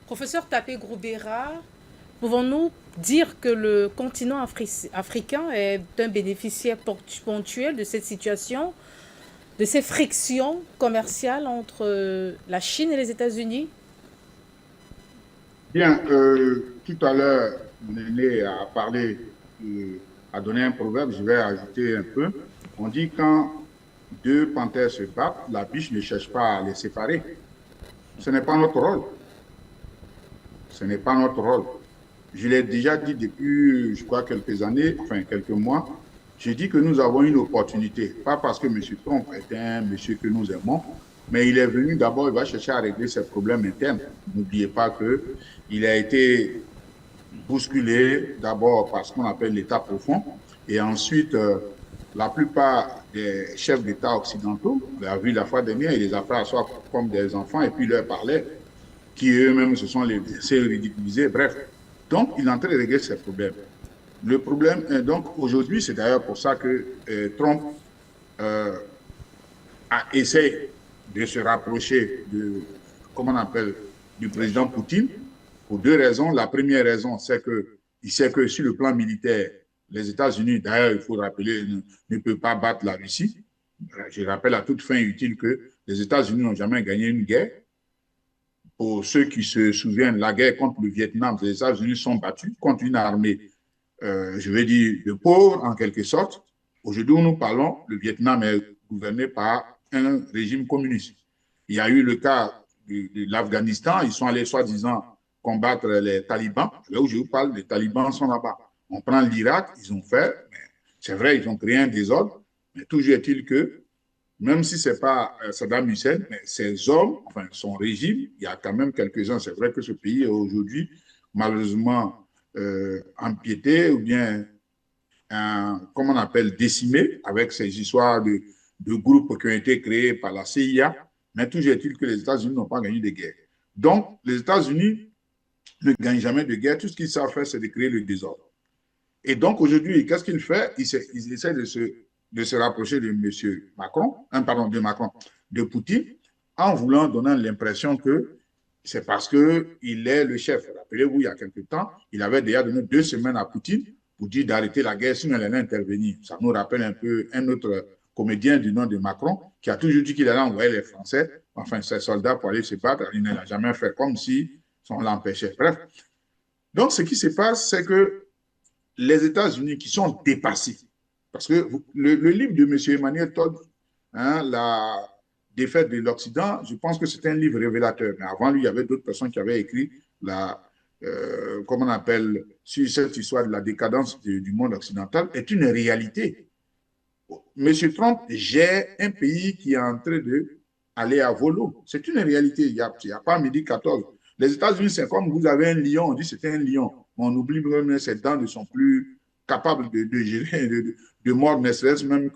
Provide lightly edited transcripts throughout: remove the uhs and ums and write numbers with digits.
Professeur Tapé Groubera, pouvons-nous dire que le continent africain est un bénéficiaire ponctuel de cette situation, de ces frictions commerciales entre la Chine et les États-Unis? Bien, tout à l'heure, mon aîné a parlé, a donné un proverbe, je vais ajouter un peu. On dit quand deux panthères se battent, la biche ne cherche pas à les séparer. Ce n'est pas notre rôle. Ce n'est pas notre rôle. Je l'ai déjà dit depuis, je crois, quelques années, enfin quelques mois. J'ai dit que nous avons une opportunité, pas parce que M. Trump est un monsieur que nous aimons, mais il est venu d'abord, il va chercher à régler ses problèmes internes. N'oubliez pas qu'il a été bousculé d'abord par ce qu'on appelle l'État profond, et ensuite, la plupart des chefs d'État occidentaux, on l'a vu la fois dernière, il les a fait asseoir comme des enfants et puis leur parlait, qui eux-mêmes se sont laissés ridiculiser. Bref, donc il est en train de régler ces problèmes. Le problème, donc aujourd'hui, c'est d'ailleurs pour ça que Trump euh, a essayé de se rapprocher de, comment on appelle, du président Poutine pour deux raisons. La première raison, c'est qu'il sait que sur le plan militaire, les États-Unis, d'ailleurs, il faut rappeler, ne peuvent pas battre la Russie. Je rappelle à toute fin utile que les États-Unis n'ont jamais gagné une guerre. Pour ceux qui se souviennent, la guerre contre le Vietnam, les États-Unis sont battus contre une armée, je vais dire, de pauvres en quelque sorte. Aujourd'hui où nous parlons, le Vietnam est gouverné par un régime communiste. Il y a eu le cas de l'Afghanistan, ils sont allés soi-disant combattre les talibans. Là où je vous parle, les talibans sont là-bas. On prend l'Irak, ils ont fait, c'est vrai, ils ont créé un désordre, mais toujours est-il que même si ce n'est pas Saddam Hussein, mais ses hommes, enfin son régime, il y a quand même quelques-uns. C'est vrai que ce pays est aujourd'hui malheureusement empiété ou bien, comment on appelle, décimé avec ces histoires de groupes qui ont été créés par la CIA. Mais toujours est-il que les États-Unis n'ont pas gagné de guerre. Donc, les États-Unis ne gagnent jamais de guerre. Tout ce qu'ils savent faire, c'est de créer le désordre. Et donc, aujourd'hui, qu'est-ce qu'il fait? Il essaie de se rapprocher de M. Macron, pardon, de Macron, de Poutine, en voulant donner l'impression que c'est parce qu'il est le chef. Rappelez-vous, il y a quelque temps, il avait déjà donné 2 semaines à Poutine pour dire d'arrêter la guerre, sinon elle allait intervenir. Ça nous rappelle un peu un autre comédien du nom de Macron, qui a toujours dit qu'il allait envoyer les Français, enfin ses soldats, pour aller se battre. Il ne l'a jamais fait, comme si on l'empêchait. Bref. Donc, ce qui se passe, c'est que les États-Unis qui sont dépassés. Parce que le livre de M. Emmanuel Todd, hein, La défaite de l'Occident, je pense que c'est un livre révélateur. Mais avant lui, il y avait d'autres personnes qui avaient écrit comment on appelle, sur cette histoire de la décadence du monde occidental, est une réalité. M. Trump gère un pays qui est en train d'aller à volo. C'est une réalité. Il n'y a pas midi 14. Les États-Unis, c'est comme vous avez un lion, on dit c'est un lion. On oublie même que ses dents ne sont plus capables de gérer, de mordre, ne serait-ce même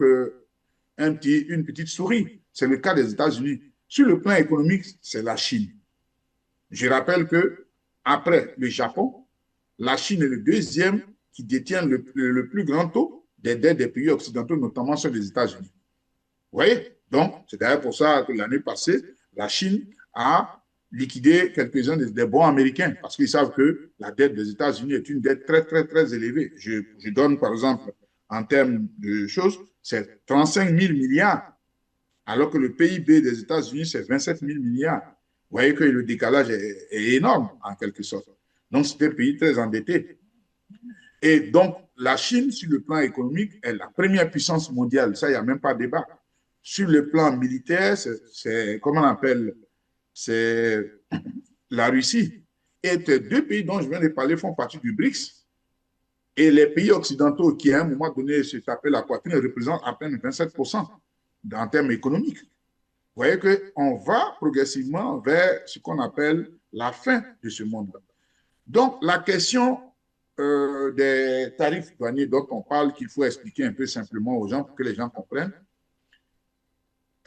une petite souris. C'est le cas des États-Unis. Sur le plan économique, c'est la Chine. Je rappelle que après le Japon, la Chine est le deuxième qui détient le plus grand taux des dettes des pays occidentaux, notamment ceux des États-Unis. Vous voyez? Donc, c'est d'ailleurs pour ça que l'année passée, la Chine a liquidé quelques-uns des bons américains parce qu'ils savent que la dette des États-Unis est une dette très, très, très élevée. Je donne, par exemple, en termes de choses, c'est 35 000 milliards, alors que le PIB des États-Unis, c'est 27 000 milliards. Vous voyez que le décalage est énorme, en quelque sorte. Donc, c'est un pays très endetté. Et donc, la Chine, sur le plan économique, est la première puissance mondiale. Ça, il n'y a même pas de débat. Sur le plan militaire, c'est comment on appelle, c'est la Russie. Et deux pays dont je viens de parler font partie du BRICS. Et les pays occidentaux qui, à un moment donné, se tapaient la poitrine, représentent à peine 27% en termes économiques. Vous voyez qu'on va progressivement vers ce qu'on appelle la fin de ce monde-là. Donc, la question des tarifs douaniers dont on parle, qu'il faut expliquer un peu simplement aux gens pour que les gens comprennent,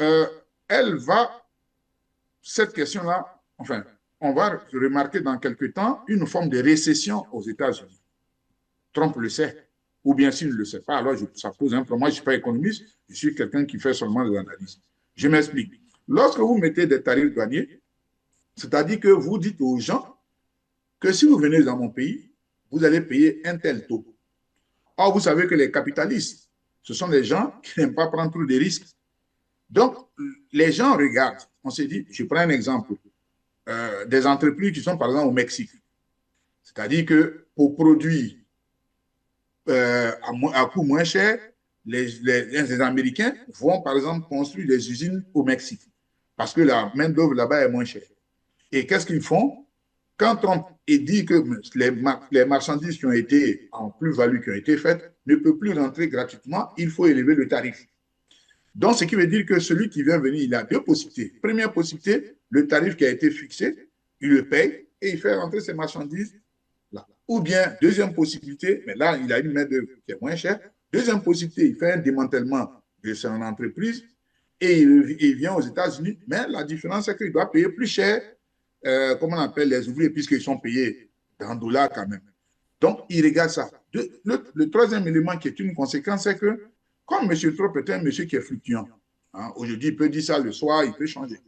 euh, elle va, cette question-là, enfin, on va remarquer dans quelques temps une forme de récession aux États-Unis. Trump le sait, ou bien s'il ne le sait pas, alors ça pose un problème. Moi, je ne suis pas économiste, je suis quelqu'un qui fait seulement de l'analyse. Je m'explique. Lorsque vous mettez des tarifs douaniers, c'est-à-dire que vous dites aux gens que si vous venez dans mon pays, vous allez payer un tel taux. Or, vous savez que les capitalistes, ce sont des gens qui n'aiment pas prendre trop de risques. Donc, les gens regardent. On s'est dit, je prends un exemple, des entreprises qui sont par exemple au Mexique. C'est-à-dire que pour produire à coût moins cher, les Américains vont par exemple construire des usines au Mexique parce que la main-d'œuvre là-bas est moins chère. Et qu'est-ce qu'ils font? Quand Trump dit que les marchandises qui ont été en plus-value, qui ont été faites, ne peuvent plus rentrer gratuitement, il faut élever le tarif. Donc, ce qui veut dire que celui qui vient venir, il a deux possibilités. Première possibilité, le tarif qui a été fixé, il le paye et il fait rentrer ses marchandises là. Ou bien, deuxième possibilité, mais là, il a une main-d'œuvre qui est moins chère. Deuxième possibilité, il fait un démantèlement de son entreprise et il vient aux États-Unis, mais la différence, c'est qu'il doit payer plus cher, comment on appelle les ouvriers, puisqu'ils sont payés en dollars quand même. Donc, il regarde ça. Le troisième élément qui est une conséquence, c'est que comme M. Trump est un monsieur qui est fluctuant, hein, aujourd'hui, il peut dire ça le soir, il peut changer.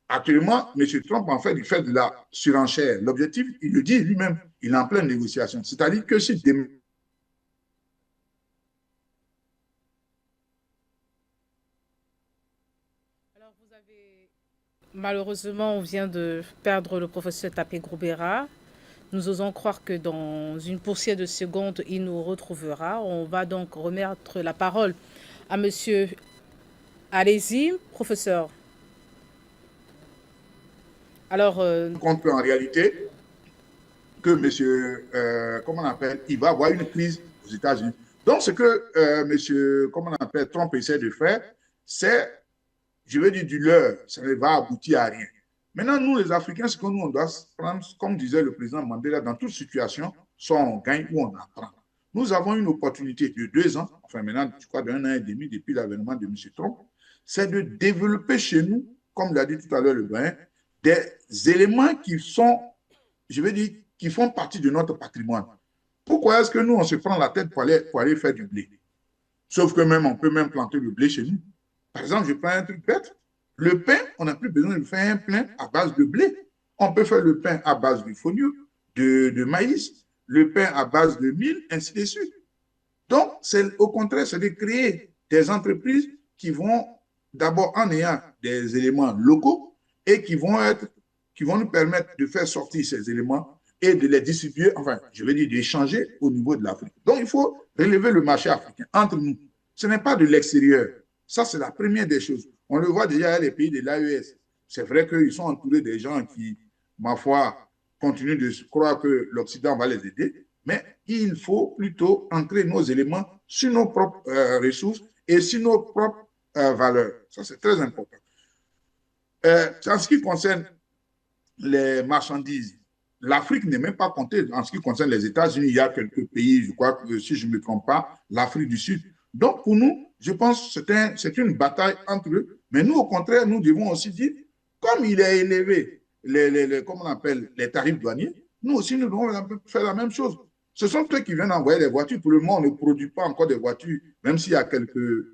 Actuellement, M. Trump, en fait, il fait de la surenchère. L'objectif, il le dit lui-même, il est en pleine négociation. C'est-à-dire que si demain, Alors, vous avez... Malheureusement, on vient de perdre le professeur Tapé Grobera. Nous osons croire que dans une poussière de secondes, il nous retrouvera. On va donc remettre la parole à monsieur. Allez-y, professeur. Alors, compte en réalité que monsieur, comment on appelle, il va avoir une crise aux États-Unis. Donc, ce que monsieur, comment on appelle, Trump essaie de faire, c'est, je veux dire, du leurre. Ça ne va aboutir à rien. Maintenant, nous, les Africains, ce que nous, on doit prendre, comme disait le président Mandela, dans toute situation, soit on gagne ou on apprend. Nous avons une opportunité de 2 ans, enfin maintenant, je crois d'un an et demi depuis l'avènement de M. Trump, c'est de développer chez nous, comme l'a dit tout à l'heure le doyen, des éléments qui sont, je veux dire, qui font partie de notre patrimoine. Pourquoi est-ce que nous, on se prend la tête pour aller faire du blé? Sauf que même, on peut même planter le blé chez nous. Par exemple, je prends un truc bête. Le pain, on n'a plus besoin de faire un pain à base de blé. On peut faire le pain à base de fonio, de maïs, le pain à base de mil, ainsi de suite. Donc, au contraire, c'est de créer des entreprises qui vont, d'abord en ayant des éléments locaux et qui vont nous permettre de faire sortir ces éléments et de les distribuer, enfin, je veux dire, d'échanger au niveau de l'Afrique. Donc, il faut relever le marché africain entre nous. Ce n'est pas de l'extérieur. Ça, c'est la première des choses. On le voit déjà, les pays de l'AES. C'est vrai qu'ils sont entourés des gens qui, ma foi, continuent de croire que l'Occident va les aider, mais il faut plutôt ancrer nos éléments sur nos propres ressources et sur nos propres valeurs. Ça, c'est très important. En ce qui concerne les marchandises, l'Afrique n'est même pas comptée. En ce qui concerne les États-Unis, il y a quelques pays, je crois que si je ne me trompe pas, l'Afrique du Sud. Donc, pour nous, je pense que c'est une bataille entre eux. Mais nous, au contraire, nous devons aussi dire, comme il est élevé, comment on appelle, les tarifs douaniers, nous aussi, nous devons faire la même chose. Ce sont eux qui viennent envoyer des voitures. Pour le moment, on ne produit pas encore des voitures, même s'il y a quelques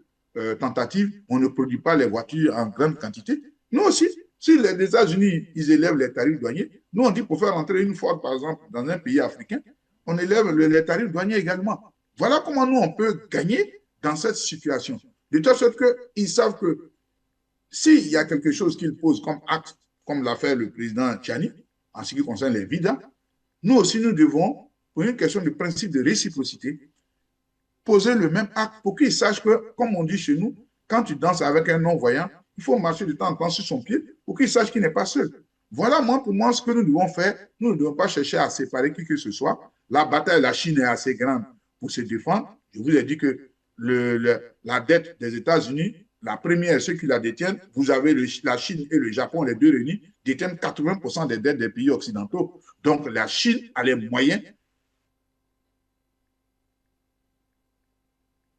tentatives, on ne produit pas les voitures en grande quantité. Nous aussi, si les États-Unis, ils élèvent les tarifs douaniers, nous, on dit pour faire entrer une Ford, par exemple, dans un pays africain, on élève les tarifs douaniers également. Voilà comment nous, on peut gagner dans cette situation. De telle sorte qu'ils savent que s'il y a quelque chose qu'ils posent comme acte, comme l'a fait le président Tchani, en ce qui concerne les vidas, nous aussi, nous devons, pour une question de principe de réciprocité, poser le même acte pour qu'ils sachent que, comme on dit chez nous, quand tu danses avec un non-voyant, il faut marcher de temps en temps sur son pied pour qu'il sache qu'il n'est pas seul. Voilà, moi, pour moi, ce que nous devons faire. Nous ne devons pas chercher à séparer qui que ce soit. La bataille, la Chine est assez grande pour se défendre. Je vous ai dit que la dette des États-Unis, la première, ceux qui la détiennent, vous avez la Chine et le Japon, les deux réunis, détiennent 80% des dettes des pays occidentaux. Donc, la Chine a les moyens